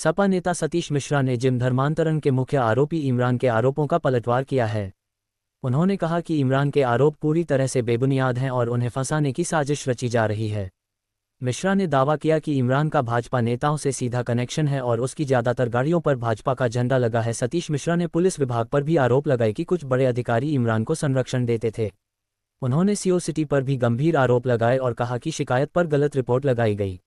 सपा नेता सतीश मिश्रा ने जिम धर्मांतरण के मुख्य आरोपी इमरान के आरोपों का पलटवार किया है। उन्होंने कहा कि इमरान के आरोप पूरी तरह से बेबुनियाद हैं और उन्हें फंसाने की साजिश रची जा रही है। मिश्रा ने दावा किया कि इमरान का भाजपा नेताओं से सीधा कनेक्शन है और उसकी ज़्यादातर गाड़ियों पर भाजपा का झंडा लगा है। सतीश मिश्रा ने पुलिस विभाग पर भी आरोप लगाए कि कुछ बड़े अधिकारी इमरान को संरक्षण देते थे। उन्होंने सीओ सिटी पर भी गंभीर आरोप लगाए और कहा कि शिकायत पर गलत रिपोर्ट लगाई गई।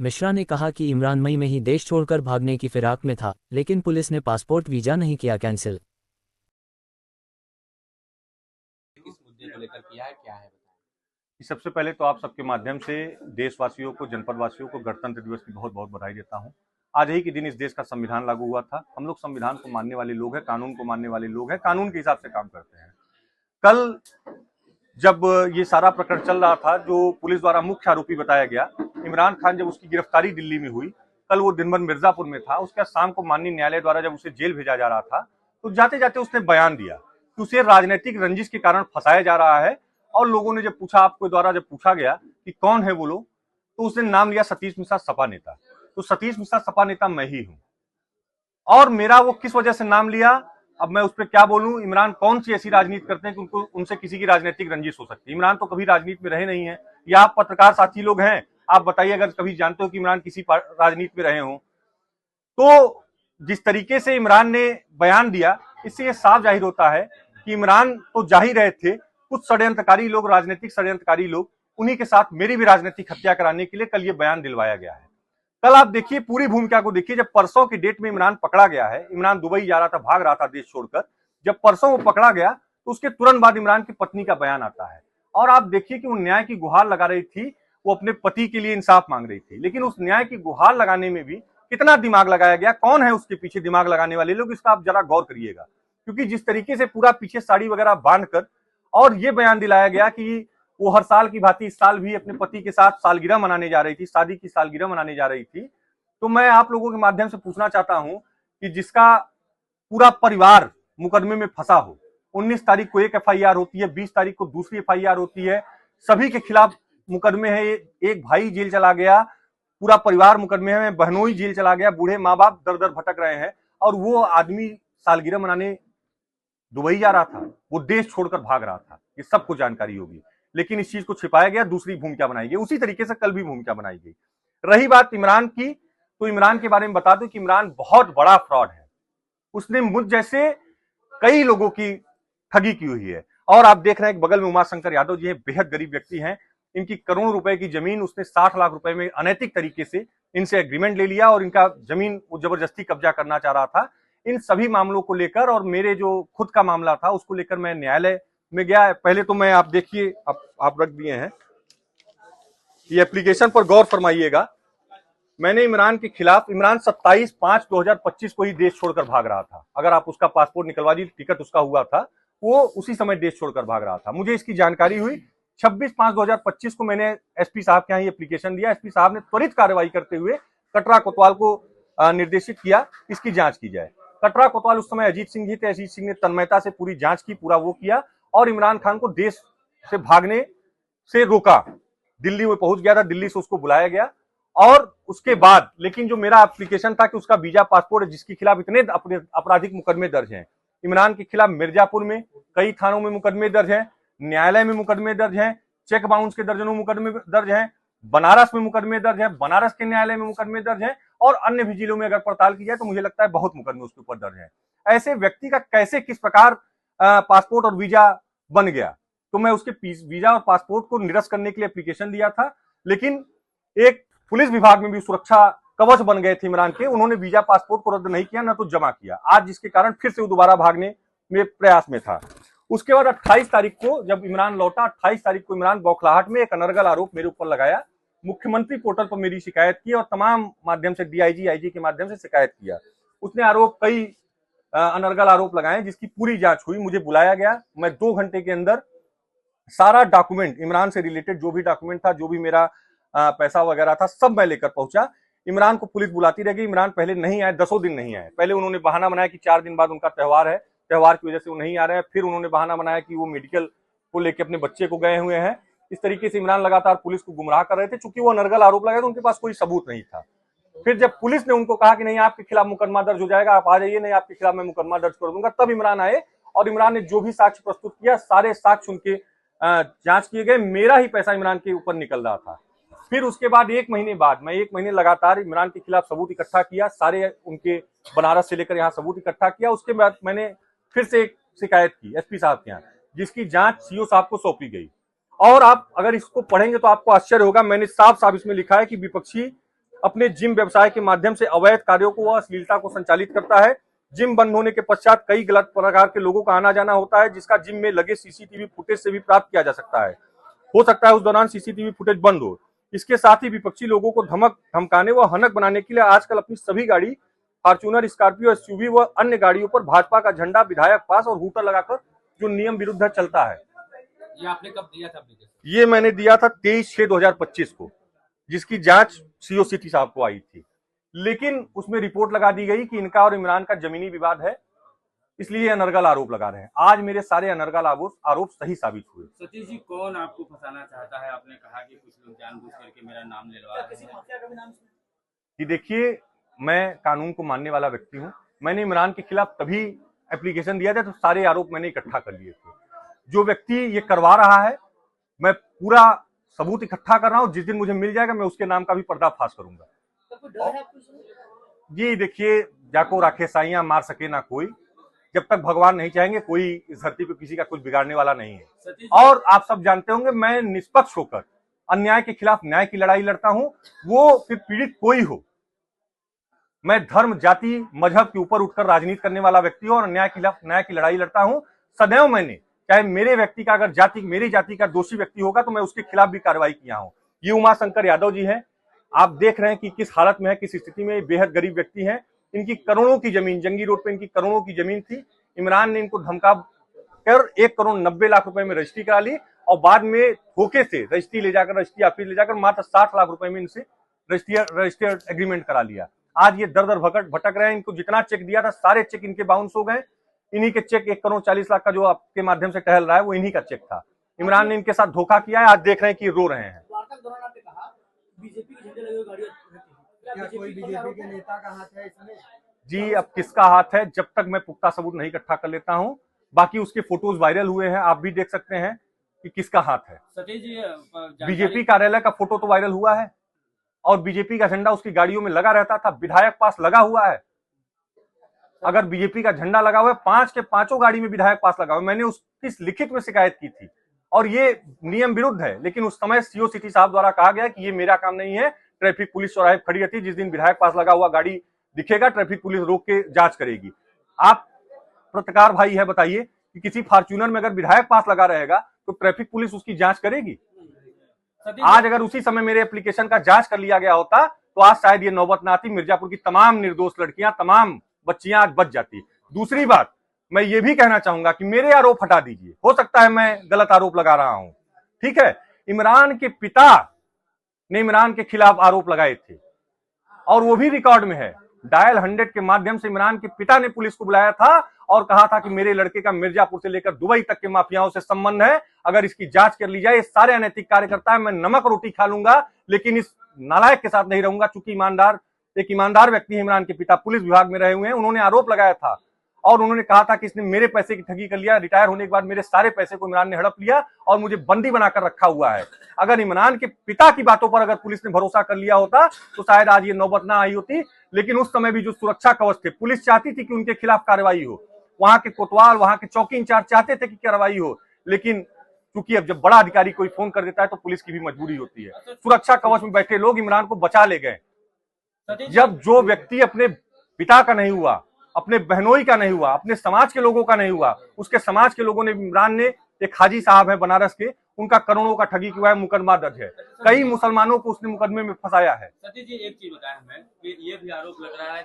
मिश्रा ने कहा कि इमरान मई में ही देश छोड़कर भागने की फिराक में था, लेकिन पुलिस ने पासपोर्ट वीजा नहीं किया कैंसिल। इस मुद्दे को लेकर किया है, क्या है बताएं। सबसे पहले तो आप सबके माध्यम से देशवासियों को, जनपद वासियों को गणतंत्र दिवस की बहुत बहुत बधाई देता हूं। आज ही के दिन इस देश का संविधान लागू हुआ था। हम लोग संविधान को मानने वाले लोग हैं, कानून को मानने वाले लोग हैं, कानून के हिसाब से काम करते हैं। कल जब ये सारा प्रकरण चल रहा था, जो पुलिस द्वारा मुख्य आरोपी बताया गया इमरान खान, जब उसकी गिरफ्तारी दिल्ली में हुई, कल वो दिन भर मिर्जापुर में था। उसके शाम को माननीय न्यायालय द्वारा जब उसे जेल भेजा जा रहा था, तो जाते जाते उसने बयान दिया कि उसे राजनीतिक रंजिश के कारण फंसाया जा रहा है। और लोगों ने जब पूछा, आपके द्वारा जब पूछा गया कि कौन है वो लोग, तो उसने नाम लिया सतीश मिश्रा सपा नेता। तो सतीश मिश्रा सपा नेता मैं ही हूं। और मेरा वो किस वजह से नाम लिया, अब मैं उस पर क्या बोलूं। इमरान कौन सी ऐसी राजनीति करते हैं कि उनको उनसे किसी की राजनीतिक रंजिश हो सकती है। इमरान तो कभी राजनीति में रहे नहीं है। या आप पत्रकार साथी लोग हैं, आप बताइए अगर कभी जानते हो कि इमरान किसी राजनीति में रहे हो। तो जिस तरीके से इमरान ने बयान दिया, इससे ये साफ जाहिर होता है कि इमरान तो जा ही रहे थे, कुछ षड्यंत्रकारी लोग, राजनीतिक षड्यंत्रकारी लोग, उन्हीं के साथ मेरी भी राजनीतिक हत्या कराने के लिए कल ये बयान दिलवाया गया है। कल आप देखिए पूरी भूमिका को देखिए। जब परसों की डेट में इमरान पकड़ा गया है, इमरान दुबई जा रहा था, भाग रहा था देश छोड़कर, जब परसों वो पकड़ा गया तो उसके तुरंत बाद इमरान की पत्नी का बयान आता है। और आप देखिए कि वो न्याय की गुहार लगा रही थी, वो अपने पति के लिए इंसाफ मांग रही थी। लेकिन उस न्याय की गुहार लगाने में भी कितना दिमाग लगाया गया, कौन है उसके पीछे दिमाग लगाने वाले लोग, इसका आप जरा गौर करिएगा। क्योंकि जिस तरीके से पूरा पीछे साड़ी वगैरह बांधकर और ये बयान दिलाया गया कि वो हर साल की भांति इस साल भी अपने पति के साथ सालगिरह मनाने जा रही थी, शादी की सालगिरह मनाने जा रही थी। तो मैं आप लोगों के माध्यम से पूछना चाहता हूं कि जिसका पूरा परिवार मुकदमे में फंसा हो, 19 तारीख को एक एफआईआर होती है, 20 तारीख को दूसरी एफआईआर होती है, सभी के खिलाफ मुकदमे है। एक भाई जेल चला गया, पूरा परिवार मुकदमे में, बहनोई जेल चला गया, बूढ़े माँ बाप दर दर भटक रहे हैं, और वो आदमी सालगिरह मनाने दुबई जा रहा था, वो देश छोड़कर भाग रहा था। ये सबको जानकारी होगी, लेकिन इस चीज को छिपाया गया, दूसरी भूमिका बनाई गई। उसी तरीके से कल भी भूमिका बनाई गई। रही बात इमरान की, तो इमरान के बारे में बता दूं कि इमरान बहुत बड़ा फ्रॉड है। उसने मुझ जैसे कई लोगों की ठगी की हुई है। और आप देख रहे हैं बगल में उमाशंकर यादव जी हैं, बेहद गरीब व्यक्ति हैं। इनकी करोड़ों रुपए की जमीन उसने 60 लाख रुपए में अनैतिक तरीके से इनसे एग्रीमेंट ले लिया और इनका जमीन वो जबरदस्ती कब्जा करना चाह रहा था। इन सभी मामलों को लेकर और मेरे जो खुद का मामला था उसको लेकर मैं न्यायालय में गया। पहले तो मैं, आप देखिए, आप रख दिए हैं ये एप्लीकेशन पर गौर फरमाइएगा। मैंने इमरान के खिलाफ, इमरान 27/5/2025 को ही देश छोड़कर भाग रहा था। अगर आप उसका पासपोर्ट निकलवा दी, टिकट उसका हुआ था, वो उसी समय देश छोड़कर भाग रहा था। मुझे इसकी जानकारी हुई 26/5/2025 को। मैंने एसपी साहब के यहाँ एप्लीकेशन दिया। एसपी साहब ने त्वरित कार्रवाई करते हुए कटरा कोतवाल को निर्देशित किया इसकी जांच की जाए। कटरा कोतवाल उस समय अजीत सिंह जी थे। अजीत सिंह ने तन्मयता से पूरी जांच की, पूरा वो किया और इमरान खान को देश से भागने से रोका। दिल्ली में पहुंच गया था, दिल्ली से उसको बुलाया गया। और उसके बाद लेकिन जो मेरा एप्लीकेशन था कि उसका वीजा पासपोर्ट है, जिसके खिलाफ इतने अपने आपराधिक मुकदमे दर्ज हैं, इमरान के खिलाफ मिर्जापुर में कई थानों में मुकदमे दर्ज हैं, न्यायालय में मुकदमे दर्ज हैं, चेक बाउंस के दर्जनों मुकदमे दर्ज हैं, बनारस में मुकदमे दर्ज हैं, बनारस के न्यायालय में मुकदमे दर्ज हैं, और अन्य भी जिलों में अगर पड़ताल की जाए तो मुझे लगता है बहुत मुकदमे उसके ऊपर दर्ज हैं। ऐसे व्यक्ति का कैसे, किस प्रकार पासपोर्ट और वीजा बन गया, तो मैं उसके वीजा और पासपोर्ट को निरस्त करने के लिए एप्लीकेशन दिया था। लेकिन एक पुलिस विभाग में भी सुरक्षा कवच बन गए थे इमरान के, उन्होंने वीजा पासपोर्ट को रद्द नहीं किया, न तो जमा किया आज, जिसके कारण फिर से वो दोबारा भागने में प्रयास में था। उसके बाद 28 तारीख को जब इमरान लौटा, 28 तारीख को इमरान बौखलाहट में एक अनर्गल आरोप मेरे ऊपर लगाया। मुख्यमंत्री पोर्टल पर मेरी शिकायत की और तमाम माध्यम से डीआईजी, आईजी के माध्यम से शिकायत किया। उसने आरोप, कई अनर्गल आरोप लगाए, जिसकी पूरी जांच हुई। मुझे बुलाया गया, मैं 2 घंटे के अंदर सारा डॉक्यूमेंट, इमरान से रिलेटेड जो भी डॉक्यूमेंट था, जो भी मेरा पैसा वगैरह था, सब मैं लेकर पहुंचा। इमरान को पुलिस बुलाती रह गई। इमरान पहले नहीं आए, 10 दिन नहीं आए। पहले उन्होंने बहाना बनाया कि 4 दिन बाद उनका त्योहार है, त्योहार की वजह से वो नहीं आ रहे हैं। फिर उन्होंने बहाना बनाया कि वो मेडिकल को लेकर अपने बच्चे को गए हुए हैं। इस तरीके से इमरान लगातार पुलिस को गुमराह कर रहे थे। चूंकि वो अनर्गल आरोप लगाए तो उनके पास कोई सबूत नहीं था। फिर जब पुलिस ने उनको कहा कि नहीं आपके खिलाफ मुकदमा दर्ज हो जाएगा, आप आ जाइए, नहीं आपके खिलाफ मैं मुकदमा दर्ज कर दूंगा, तब इमरान आए और इमरान ने जो भी साक्ष्य प्रस्तुत किया सारे साक्ष्य उनके जांच किए गए। मेरा ही पैसा इमरान के ऊपर निकल रहा था। फिर उसके बाद 1 महीने बाद मैं 1 महीने लगातार इमरान के खिलाफ सबूत इकट्ठा किया, सारे उनके बनारस से लेकर यहाँ सबूत इकट्ठा किया। उसके बाद मैंने फिर से एक शिकायत की एसपी साहब के यहाँ, जिसकी जांच सीओ साहब को सौंपी गई। और आप अगर इसको पढ़ेंगे तो आपको आश्चर्य होगा, मैंने साफ साफ इसमें लिखा है कि विपक्षी अपने जिम व्यवसाय के माध्यम से अवैध कार्यों को व अश्लीलता को संचालित करता है। जिम बंद होने के पश्चात कई गलत प्रकार के लोगों का आना जाना होता है, जिसका जिम में लगे सीसीटीवी फुटेज से भी प्राप्त किया जा सकता है। हो सकता है उस दौरान सीसीटीवी फुटेज बंद हो। इसके साथ ही विपक्षी लोगों को धमकाने व हनक बनाने के लिए आजकल अपनी सभी गाड़ी फॉर्च्यूनर, स्कॉर्पियो, एसयूवी व अन्य गाड़ियों पर भाजपा का झंडा, विधायक पास और हूटर लगाकर जो नियम विरुद्ध चलता है। ये आपने कब दिया था? ये मैंने दिया था 23/6/2025 को, जिसकी जांच सीओ सिटी साहब को आई थी, लेकिन उसमें रिपोर्ट लगा दी गई कि इनका और इमरान का जमीनी विवाद है, इसलिए अनर्गल आरोप लगा रहे हैं। आज मेरे सारे अनर्गल आरोप सही साबित हुए। सतीश जी, कौन आपको फंसाना चाहता है? आपने कहा कि कुछ लोग जानबूझ करके मेरा नाम लेवा रहे हैं। कि देखिए, मैं कानून को मानने वाला व्यक्ति हूं। मैंने इमरान के खिलाफ तभी एप्लीकेशन दिया था तो सारे आरोप मैंने इकट्ठा कर लिए थे। जो व्यक्ति ये करवा रहा है, मैं पूरा सबूत इकट्ठा कर रहा हूं। जिस दिन मुझे मिल जाएगा मैं उसके नाम का भी पर्दाफाश करूंगा। जी देखिए, जाको राखे साइयां मार सके ना कोई, जब तक भगवान नहीं चाहेंगे कोई इस धरती पे किसी का कुछ बिगाड़ने वाला नहीं है। और आप सब जानते होंगे, मैं निष्पक्ष होकर अन्याय के खिलाफ न्याय की लड़ाई लड़ता हूं, वो फिर पीड़ित कोई हो। मैं धर्म, जाति, मजहब के ऊपर उठकर राजनीति करने वाला व्यक्ति हूं और न्याय के खिलाफ न्याय की लड़ाई लड़ता हूं। सदैव मैंने, चाहे मेरे व्यक्ति का अगर मेरी जाति का दोषी व्यक्ति होगा तो मैं उसके खिलाफ भी कार्रवाई किया हूं। ये उमाशंकर यादव जी हैं, आप देख रहे हैं कि किस हालत में है, किस स्थिति में। बेहद गरीब व्यक्ति हैं। इनकी करोड़ों की जमीन, जंगी रोड पे इनकी करोड़ों की जमीन थी। इमरान ने इनको धमका कर 1,90,00,000 रुपए में रजिस्ट्री करा ली और बाद में धोखे से रजिस्ट्री ऑफिस ले जाकर मात्र 60 लाख रुपए में इनसे रजिस्ट्री एग्रीमेंट करा लिया। आज ये दर दर भटक रहे हैं। इनको जितना चेक दिया था सारे चेक इनके बाउंस हो गए। इन्हीं के चेक 1,40,00,000 का जो आपके माध्यम से टहल रहा है वो इन्हीं का चेक था। इमरान ने इनके साथ धोखा किया है। आज देख रहे हैं कि रो रहे हैं। बीजेपी के झंडे लगे हुए गाड़ियां, क्या कोई बीजेपी के नेता का हाथ है इसमें? जी, अब किसका हाथ है, जब तक मैं पुख्ता सबूत नहीं इकट्ठा कर लेता हूं। बाकी उसके फोटोज वायरल हुए हैं, आप भी देख सकते हैं कि किसका हाथ है। सतीश जी, बीजेपी कार्यालय का फोटो तो वायरल हुआ है और बीजेपी का झंडा उसकी गाड़ियों में लगा रहता था। विधायक पास लगा हुआ है। अगर बीजेपी का झंडा लगा हुआ है, 5 के 5 गाड़ी में विधायक पास लगा हुआ है। मैंने उसकी लिखित में शिकायत की थी और ये नियम विरुद्ध है। लेकिन उस समय सीओ सिटी साहब द्वारा कहा गया कि ये मेरा काम नहीं है, ट्रैफिक पुलिस चौराहे खड़ी रहती है, जिस दिन विधायक पास लगा हुआ गाड़ी दिखेगा ट्रैफिक पुलिस रोक के जांच करेगी। आप पत्रकार भाई है, बताइए कि किसी फॉर्च्यूनर में अगर विधायक पास लगा रहेगा तो ट्रैफिक पुलिस उसकी जांच करेगी? आज अगर उसी समय मेरे एप्लीकेशन का जांच कर लिया गया होता तो आज शायद ये नौबत ना आती। मिर्जापुर की तमाम निर्दोष लड़कियां, तमाम बच्चियां आज बच जाती। दूसरी बात, मैं ये भी कहना चाहूंगा कि मेरे आरोप हटा दीजिए। हो सकता है मैं गलत आरोप लगा रहा हूं, ठीक है। इमरान के पिता ने इमरान के खिलाफ आरोप लगाए थे और वो भी रिकॉर्ड में है। डायल 100 के माध्यम से इमरान के पिता ने पुलिस को बुलाया था और कहा था कि मेरे लड़के का मिर्जापुर से लेकर दुबई तक के माफियाओं से संबंध है, अगर इसकी जांच कर ली जाए। ये सारे अनैतिक कार्य करता है। मैं नमक रोटी खा लूंगा लेकिन इस नालायक के साथ नहीं रहूंगा। चूंकि एक ईमानदार व्यक्ति है इमरान के पिता, पुलिस विभाग में रहे हुए हैं। उन्होंने आरोप लगाया था और उन्होंने कहा था कि इसने मेरे पैसे की ठगी कर लिया। रिटायर होने के बाद मेरे सारे पैसे को इमरान ने हड़प लिया और मुझे बंदी बनाकर रखा हुआ है। अगर इमरान के पिता की बातों पर अगर पुलिस ने भरोसा कर लिया होता तो शायद आज ये नौबत ना आई होती। लेकिन उस समय भी जो सुरक्षा कवच थे, पुलिस चाहती थी कि उनके खिलाफ कार्रवाई हो। वहां के कोतवाल, वहां के चौकी इंचार्ज चाहते थे कि कार्रवाई हो। लेकिन क्योंकि अब जब बड़ा अधिकारी कोई फोन कर देता है तो पुलिस की भी मजबूरी होती है। सुरक्षा कवच में बैठे लोग इमरान को बचा ले गए। जब जो व्यक्ति अपने पिता का नहीं हुआ, अपने बहनोई का नहीं हुआ, अपने समाज के लोगों का नहीं हुआ, उसके समाज के लोगों ने, इमरान ने, एक हाजी साहब है बनारस के, उनका करोड़ों का ठगी किया है, मुकदमा दर्ज है। कई मुसलमानों को उसने मुकदमे में फंसाया है। सतीश जी, एक चीज बताएं हमें कि ये भी आरोप लग रहा है